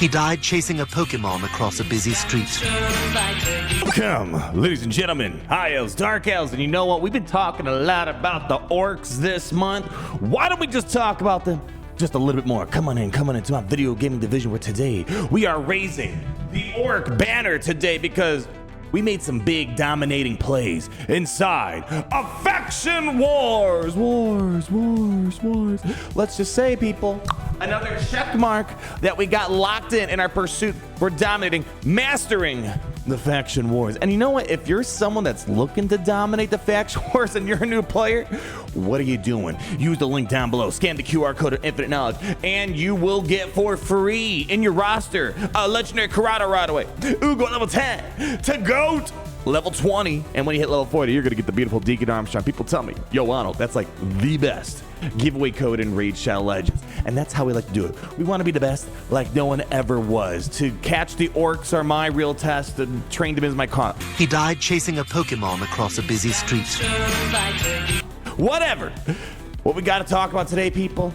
He died chasing a Pokemon across a busy street. Welcome, ladies and gentlemen, high elves, dark elves, and you know what? We've been talking a lot about the orcs this month. Why don't we just talk about them just a little bit more? Come on into my video gaming division where today we are raising the orc banner today because we made some big dominating plays inside of faction wars. Let's just say, people, another check mark that we got locked in our pursuit for dominating, mastering the faction wars. And you know what? If you're someone that's looking to dominate the faction wars and you're a new player, what are you doing? Use the link down below, scan the QR code of Infinite Knowledge, and you will get for free in your roster a legendary Karate right away. Ugo level 10 to GOAT level 20. And when you hit level 40, you're gonna get the beautiful Deacon Armstrong. People tell me, yo, Arnold, that's like the best giveaway code in Raid Shadow Legends. And that's how we like to do it. We want to be the best like no one ever was. To catch the orcs are my real test, and train them as my con. He died chasing a Pokemon across a busy street. Whatever. What we got to talk about today, people,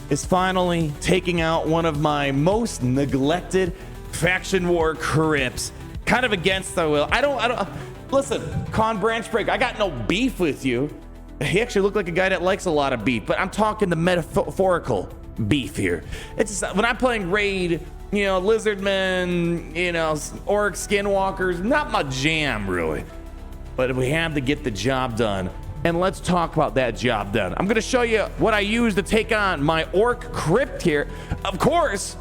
is finally taking out one of my most neglected faction war crypts. Kind of against the will. I don't listen, Con Branch Break, I got no beef with you. He actually looked like a guy that likes a lot of beef, but I'm talking the metaphorical beef here. It's just, when I'm playing Raid, you know, Lizardmen, you know, Orc Skinwalkers, not my jam really. But we have to get the job done. And let's talk about that job done. I'm gonna show you what I use to take on my Orc Crypt here. Of course,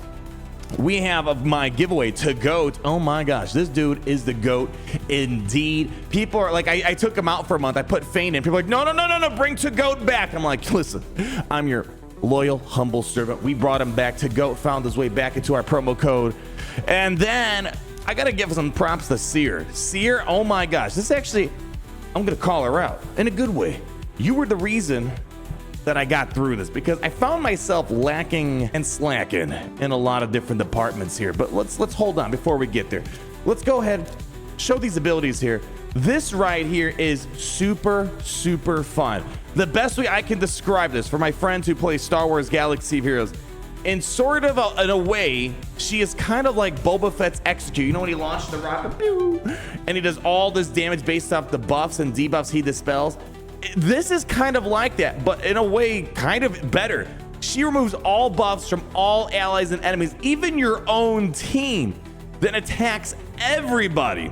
we have of my giveaway to GOAT. Oh my gosh, this dude is the GOAT indeed. People are like, I took him out for a month. I put Feign in. People are like, no, bring to GOAT back. I'm like, listen, I'm your loyal, humble servant. We brought him back to GOAT, found his way back into our promo code. And then I gotta give some props to Seer. Seer, oh my gosh, this is actually, I'm gonna call her out in a good way. You were the reason that I got through this because I found myself lacking and slacking in a lot of different departments here. But let's hold on before we get there. Let's go ahead, show these abilities here. This right here is super fun. The best way I can describe this for my friends who play Star Wars Galaxy of Heroes, in sort of in a way, she is kind of like Boba Fett's Execute. You know when he launched the rocket, pew, and he does all this damage based off the buffs and debuffs he dispels? This is kind of like that, but in a way, kind of better. She removes all buffs from all allies and enemies, even your own team, then attacks everybody.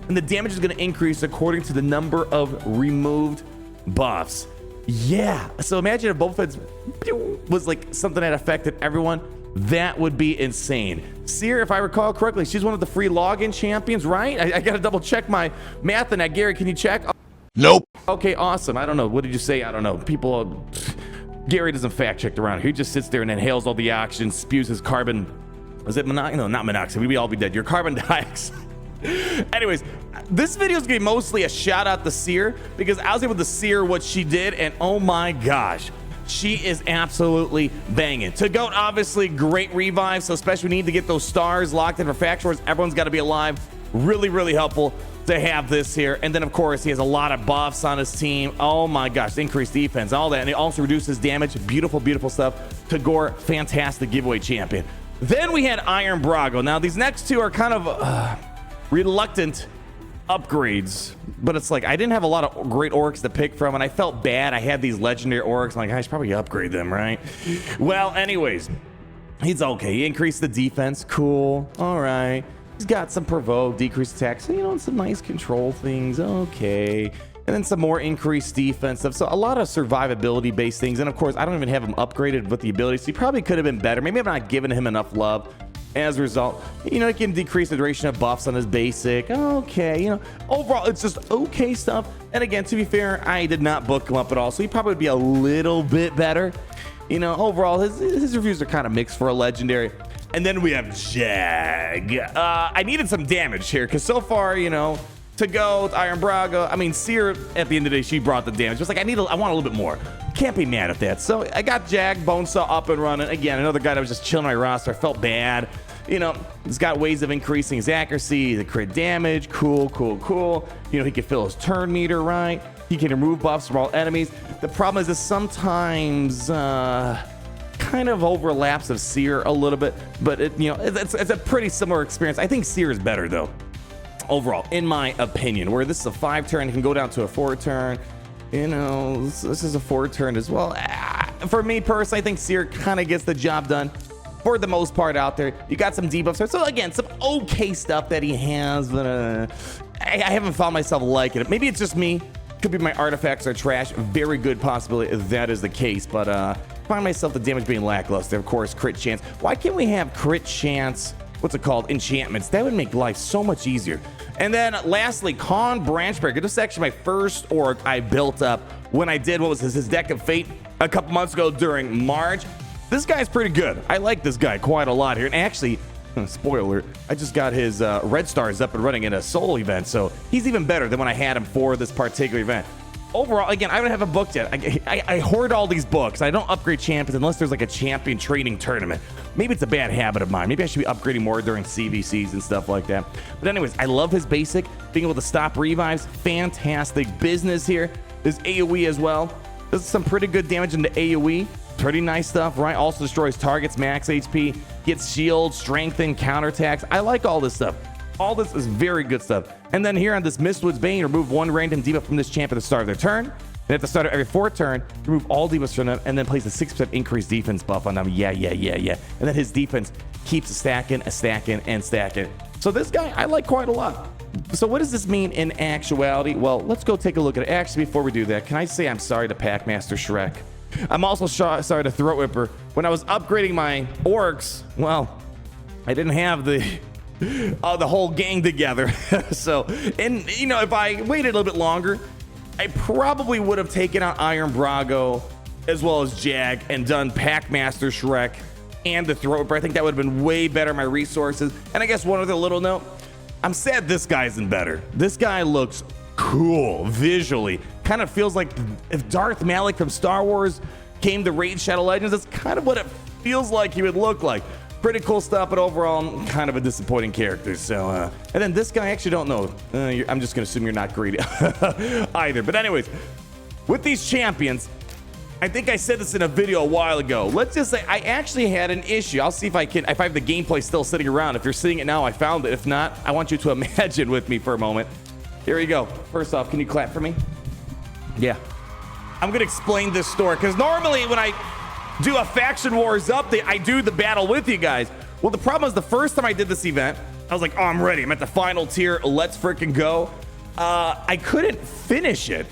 And the damage is going to increase according to the number of removed buffs. Yeah, so imagine if Boba Fett's was like something that affected everyone. That would be insane. Seer, if I recall correctly, she's one of the free login champions, right? I got to double check my math on that. Gary, can you check? Nope. Okay, awesome. I don't know. What did you say? I don't know. People, Gary doesn't fact check around here. He just sits there and inhales all the oxygen, spews his carbon. Was it monoxide? No, not monoxide. We'd all be dead. Your carbon dioxide. Anyways, this video is going to be mostly a shout out to Seer because I was able to see her what she did, and oh my gosh, she is absolutely banging. To GOAT, obviously, great revive. So especially we need to get those stars locked in for faction wars. Everyone's got to be alive. Really helpful to have this here. And then of course he has a lot of buffs on his team. Oh my gosh, increased defense, all that, and it also reduces damage. Beautiful stuff. Tagore, fantastic giveaway champion. Then we had Iron Brago. Now these next two are kind of reluctant upgrades, but it's like I didn't have a lot of great orcs to pick from, and I felt bad. I had these legendary orcs. I'm like, I should probably upgrade them, right? Well, anyways, he's okay. He increased the defense. Cool. All right. He's got some provoke, decreased attack, so, you know, some nice control things. Okay. And then some more increased defense stuff. So a lot of survivability based things. And of course, I don't even have him upgraded with the abilities. So he probably could have been better. Maybe I'm not giving him enough love. As a result, you know, he can decrease the duration of buffs on his basic. Okay, you know, overall, it's just okay stuff. And again, to be fair, I did not book him up at all. So he probably would be a little bit better. You know, overall, his reviews are kind of mixed for a legendary. And then we have Jag. I needed some damage here because so far, you know, to GOAT, Iron Braga, I mean, Seer, at the end of the day, she brought the damage. Just like, I want a little bit more. Can't be mad at that. So I got Jag, Bonesaw up and running. Again, another guy that was just chilling on my roster. I felt bad. You know, he's got ways of increasing his accuracy, the crit damage. Cool. You know, he can fill his turn meter, right? He can remove buffs from all enemies. The problem is that sometimes, kind of overlaps of Seer a little bit, but it's a pretty similar experience. I think Seer is better though, overall, in my opinion. Where this is a 5-turn, it can go down to a 4-turn. This is a 4-turn as well. For me personally, I think Seer kind of gets the job done for the most part out there. You got some debuffs there. So again, some okay stuff that he has, but I haven't found myself liking it. Maybe it's just me. Could be my artifacts are trash. Very good possibility if that is the case, but find myself the damage being lackluster. Of course, crit chance. Why can't we have crit chance? What's it called? Enchantments. That would make life so much easier. And then lastly, Con Branchbreaker. This is actually my first orc I built up when I did, what was this, his Deck of Fate a couple months ago during March. This guy's pretty good. I like this guy quite a lot here. And actually, spoiler, I just got his red stars up and running in a soul event, so he's even better than when I had him for this particular event. Overall, again, I don't have a book yet. I hoard all these books. I don't upgrade champions unless there's like a champion training tournament. Maybe it's a bad habit of mine. Maybe I should be upgrading more during CVCs and stuff like that. But anyways, I love his basic. Being able to stop revives, fantastic business here. There's AoE as well. This is some pretty good damage into AoE. Pretty nice stuff, right? Also destroys targets, max HP, gets shield, strengthen, counterattacks. I like all this stuff. All this is very good stuff. And then here on this Mistwood's Bane, remove one random debuff from this champ at the start of their turn. Then at the start of every 4th turn, remove all debuffs from them, and then place a 6% increased defense buff on them. Yeah. And then his defense keeps stacking, and stacking. So this guy, I like quite a lot. So what does this mean in actuality? Well, let's go take a look at it. Actually, before we do that, can I say I'm sorry to Packmaster Shrek? I'm also sorry to Throat Whipper. When I was upgrading my orcs, well, I didn't have the whole gang together. So, and if I waited a little bit longer, I probably would have taken out Iron Brago as well as Jag and done Packmaster Shrek and the Throat Whipper. I think that would have been way better, my resources. And I guess one other little note, I'm sad this guy isn't better. This guy looks cool visually. Kind of feels like if Darth Malik from Star Wars came to Raid Shadow Legends, that's kind of what it feels like he would look like. Pretty cool stuff, but overall, kind of a disappointing character. So, and then this guy, I actually don't know. I'm just gonna assume you're not greedy either. But anyways, with these champions, I think I said this in a video a while ago. Let's just say I actually had an issue. I'll see if I have the gameplay still sitting around. If you're seeing it now, I found it. If not, I want you to imagine with me for a moment. Here you go. First off, can you clap for me? Yeah. I'm going to explain this story because normally when I do a Faction Wars update, I do the battle with you guys. Well, the problem is the first time I did this event, I was like, oh, I'm ready. I'm at the final tier. Let's freaking go. I couldn't finish it.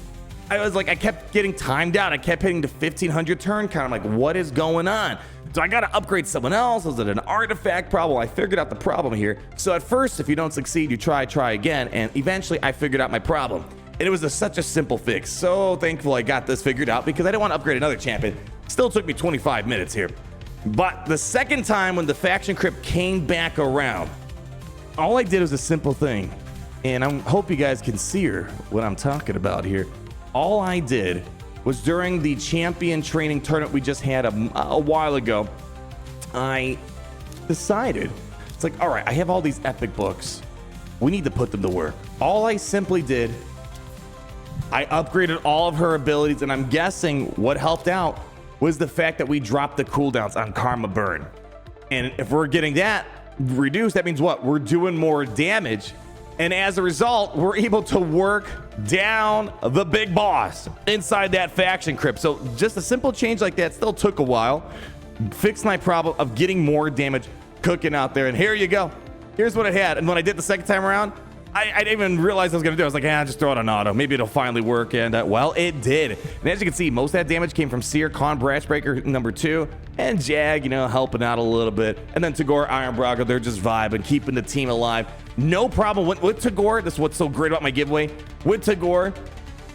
I kept getting timed out. I kept hitting the 1500 turn count. I'm like, what is going on? So I got to upgrade someone else. Was it an artifact problem? I figured out the problem here. So at first, if you don't succeed, you try again. And eventually I figured out my problem. And it was such a simple fix. So thankful I got this figured out because I didn't want to upgrade another champion. Still took me 25 minutes here. But the second time when the faction crypt came back around, all I did was a simple thing. And I hope you guys can see what I'm talking about here. All I did was during the champion training tournament we just had a while ago, I decided, it's like, all right, I have all these epic books. We need to put them to work. All I simply did, I upgraded all of her abilities, and I'm guessing what helped out was the fact that we dropped the cooldowns on Karma Burn. And if we're getting that reduced, that means what? We're doing more damage. And as a result, we're able to work down the big boss inside that faction crypt. So just a simple change like that still took a while. Fixed my problem of getting more damage cooking out there. And here you go. Here's what I had. And when I did the second time around, I didn't even realize I was going to do it. I was like, just throw it on auto. Maybe it'll finally work. And well, it did. And as you can see, most of that damage came from Seer, Con Branchbreaker number 2, and Jag, helping out a little bit. And then Tagore, Iron Brago, they're just vibing, keeping the team alive. No problem with Tagore. This is what's so great about my giveaway. With Tagore,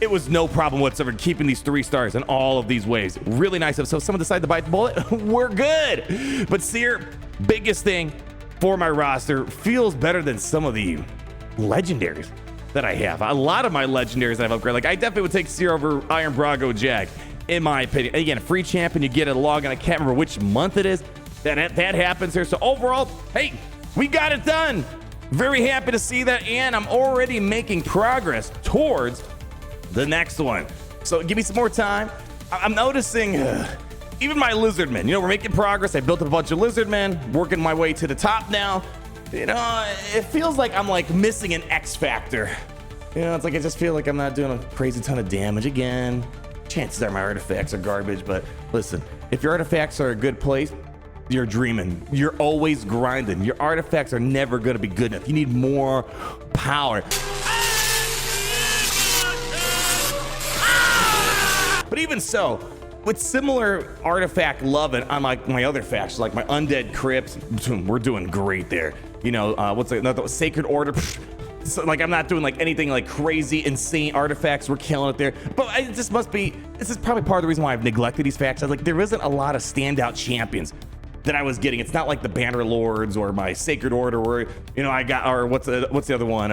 it was no problem whatsoever keeping these 3 stars in all of these ways. Really nice. So if someone decided to bite the bullet, we're good. But Seer, biggest thing for my roster, feels better than some of the legendaries that I have. A lot of my legendaries that I've upgraded. Like, I definitely would take Seer over Iron Brago Jag, in my opinion. Again, a free champion, you get a log, and I can't remember which month it is that happens here. So overall, hey, we got it done. Very happy to see that, and I'm already making progress towards the next one. So give me some more time. I'm noticing Even my lizardmen, you know, we're making progress. I built up a bunch of lizardmen, working my way to the top now. You know, it feels like I'm like missing an X factor. You know, it's like I just feel like I'm not doing a crazy ton of damage again. Chances are my artifacts are garbage, but listen, if your artifacts are a good place, you're dreaming. You're always grinding. Your artifacts are never going to be good enough. You need more power. But even so, with similar artifact loving on my other factions, like my undead crypts, we're doing great there. You know, what's another sacred order? So, like, I'm not doing like anything like crazy, insane artifacts. We're killing it there. But it just must be. This is probably part of the reason why I've neglected these factions. Like, there isn't a lot of standout champions that I was getting. It's not like the Banner Lords or my Sacred Order, where you know I got. Or what's the other one?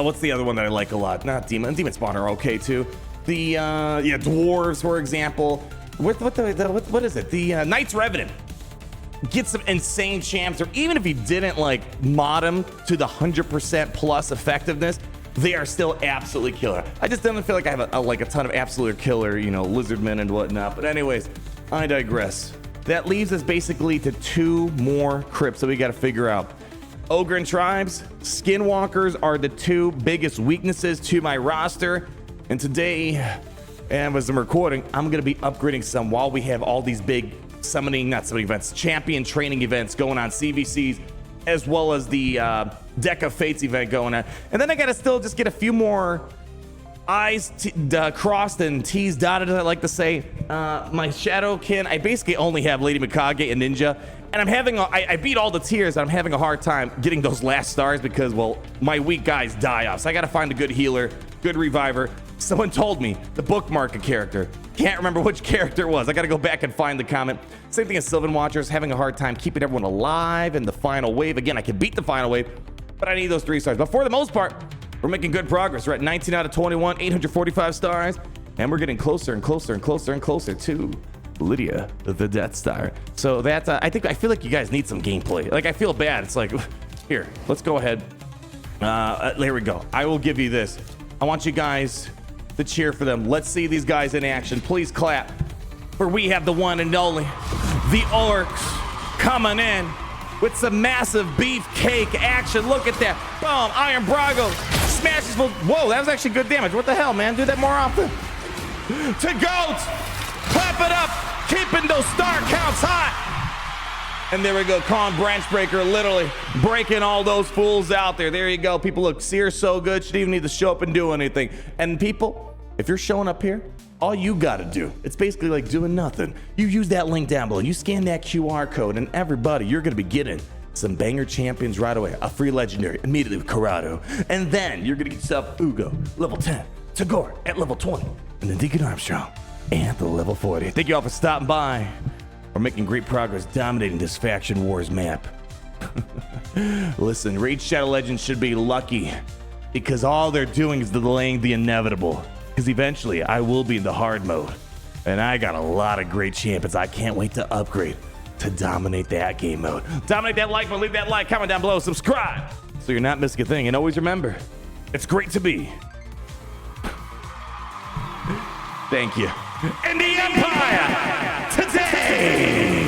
What's the other one that I like a lot? Not Demon Spawn are okay too. The dwarves, for example. What is it? The Knights Revenant. Get some insane champs, or even if you didn't like mod them to the 100% plus effectiveness, they are still absolutely killer. I just don't feel like I have a ton of absolute killer, you know, lizardmen and whatnot. But anyways, I digress. That leaves us basically to 2 more crypts that we got to figure out. Ogre and tribes, skinwalkers are the 2 biggest weaknesses to my roster. And today, and as I'm recording, I'm going to be upgrading some while we have all these big champion training events going on, CVCs, as well as the Deck of Fates event going on. And then I got to still just get a few more I's crossed and T's dotted, as I like to say. My Shadowkin, I basically only have Lady Mikage and Ninja. And I'm having, I beat all the tiers, and I'm having a hard time getting those last stars because, well, my weak guys die off. So I got to find a good healer, good reviver. Someone told me to bookmark a character. Can't remember which character it was. I got to go back and find the comment. Same thing as Sylvan Watchers, having a hard time keeping everyone alive in the final wave. Again, I can beat the final wave, but I need those 3 stars. But for the most part, we're making good progress. We're at 19 out of 21, 845 stars, and we're getting closer and closer and closer and closer to Lydia, the Death Star. So that, I feel like you guys need some gameplay. Like, I feel bad. It's like, here, let's go ahead. There we go. I will give you this. I want you guys to cheer for them. Let's see these guys in action. Please clap. For we have the one and only, the Orcs, coming in with some massive beefcake action. Look at that. Boom. Iron Brago smashes. Whoa, that was actually good damage. What the hell, man? Do that more often. To Goat. Clap it up. Keeping those star counts hot. And there we go. Khan Branch Breaker literally breaking all those fools out there. There you go. People, look, Seer so good. She didn't even need to show up and do anything. And people, if you're showing up here, all you got to do, it's basically like doing nothing. You use that link down below. You scan that QR code, and everybody, you're going to be getting some banger champions right away. A free legendary immediately with Corrado. And then you're going to get yourself Ugo, level 10. Tagore at level 20. And then Deacon Armstrong at the level 40. Thank you all for stopping by. We're making great progress dominating this Faction Wars map. Listen, Raid Shadow Legends should be lucky because all they're doing is delaying the inevitable. Because eventually I will be in the hard mode. And I got a lot of great champions I can't wait to upgrade to dominate that game mode. Dominate that like button, leave that like, comment down below, subscribe so you're not missing a thing. And always remember, it's great to be. Thank you. In the Empire today.